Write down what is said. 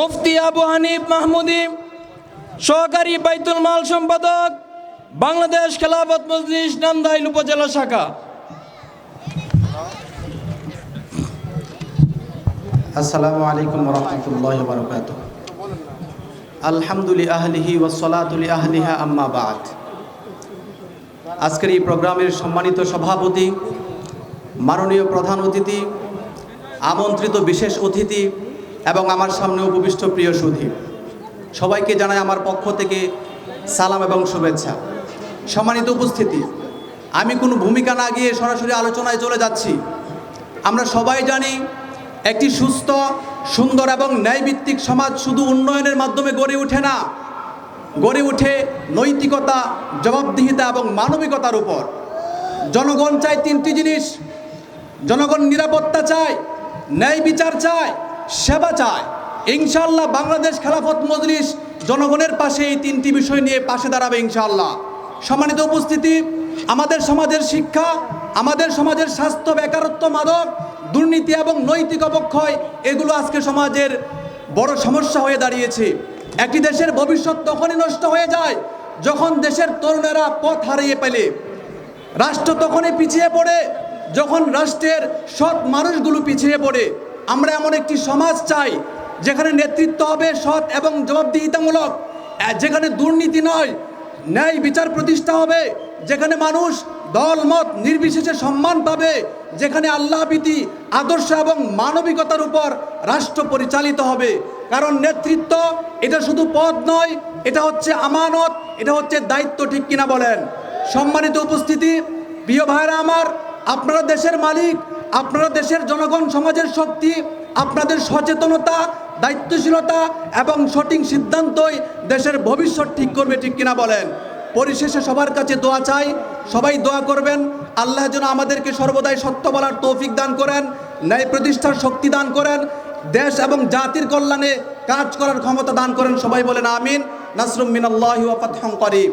মুফতি আবু হানিফ মাহমুদি, সহকারী বাইতুল মাল সম্পাদক, বাংলাদেশ খেলাফত মজলিস নান্দাইল উপজেলা শাখা। আসসালামু আলাইকুম ওয়া রাহমাতুল্লাহি ওয়া বারাকাতুহু। আলহামদুলিল্লাহি আহলিহি ওয়াস সালাতু লি আহলিহা আম্মা বা'দ। আজকের এই প্রোগ্রামের সম্মানিত সভাপতি, মাননীয় প্রধান অতিথি, আমন্ত্রিত বিশেষ অতিথি এবং আমার সামনে উপবিষ্ট প্রিয় সুধী, সবাইকে জানাই আমার পক্ষ থেকে সালাম এবং শুভেচ্ছা। সম্মানিত উপস্থিতি, আমি কোনো ভূমিকা না গিয়ে সরাসরি আলোচনায় চলে যাচ্ছি। আমরা সবাই জানি একটি সুস্থ, সুন্দর এবং ন্যায়ভিত্তিক সমাজ শুধু উন্নয়নের মাধ্যমে গড়ে ওঠে না, গড়ে ওঠে নৈতিকতা, জবাবদিহিতা এবং মানবিকতার উপর। জনগণ চায় তিনটি জিনিস: জনগণ নিরাপত্তা চায়, ন্যায় বিচার চায়, সেবা চায়। ইনশাআল্লাহ বাংলাদেশ খেলাফত মজলিস জনগণের পাশে এই তিনটি বিষয় নিয়ে পাশে দাঁড়াবে ইনশাআল্লাহ। সম্মানিত উপস্থিতি, আমাদের সমাজের শিক্ষা, আমাদের সমাজের স্বাস্থ্য, বেকারত্ব, মাদক, দুর্নীতি এবং নৈতিক অবক্ষয়, এগুলো আজকে সমাজের বড় সমস্যা হয়ে দাঁড়িয়েছে। একটি দেশের ভবিষ্যৎ তখনই নষ্ট হয়ে যায় যখন দেশের তরুণেরা পথ হারিয়ে ফেলে। রাষ্ট্র তখনই পিছিয়ে পড়ে যখন রাষ্ট্রের সৎ মানুষগুলো পিছিয়ে পড়ে। আমরা এমন একটি সমাজ চাই যেখানে নেতৃত্ব হবে সৎ এবং জবাবদিহিতামূলক, যেখানে দুর্নীতি নয়, ন্যায় বিচার প্রতিষ্ঠা হবে, যেখানে মানুষ দল মত নির্বিশেষে সম্মান পাবে, যেখানে আল্লাহভীতি, আদর্শ এবং মানবিকতার উপর রাষ্ট্র পরিচালিত হবে। কারণ নেতৃত্ব এটা শুধু পদ নয়, এটা হচ্ছে আমানত, এটা হচ্ছে দায়িত্ব। ঠিক কিনা বলেন? সম্মানিত উপস্থিতি, প্রিয় ভাইরা আমার, আপনারা দেশের মালিক, আপনারা দেশের জনগণ, সমাজের শক্তি। আপনাদের সচেতনতা, দায়িত্বশীলতা এবং সঠিক সিদ্ধান্তই দেশের ভবিষ্যৎ ঠিক করবে। ঠিক কিনা বলেন? পরিশেষে সবার কাছে দোয়া চাই, সবাই দোয়া করবেন আল্লাহ যেন আমাদেরকে সর্বদাই সত্য বলার তৌফিক দান করেন, ন্যায় প্রতিষ্ঠার শক্তি দান করেন, দেশ এবং জাতির কল্যাণে কাজ করার ক্ষমতা দান করেন। সবাই বলেন আমিন। নাসরুম মিনাল্লাহি ওয়া ফাতহুন করিব।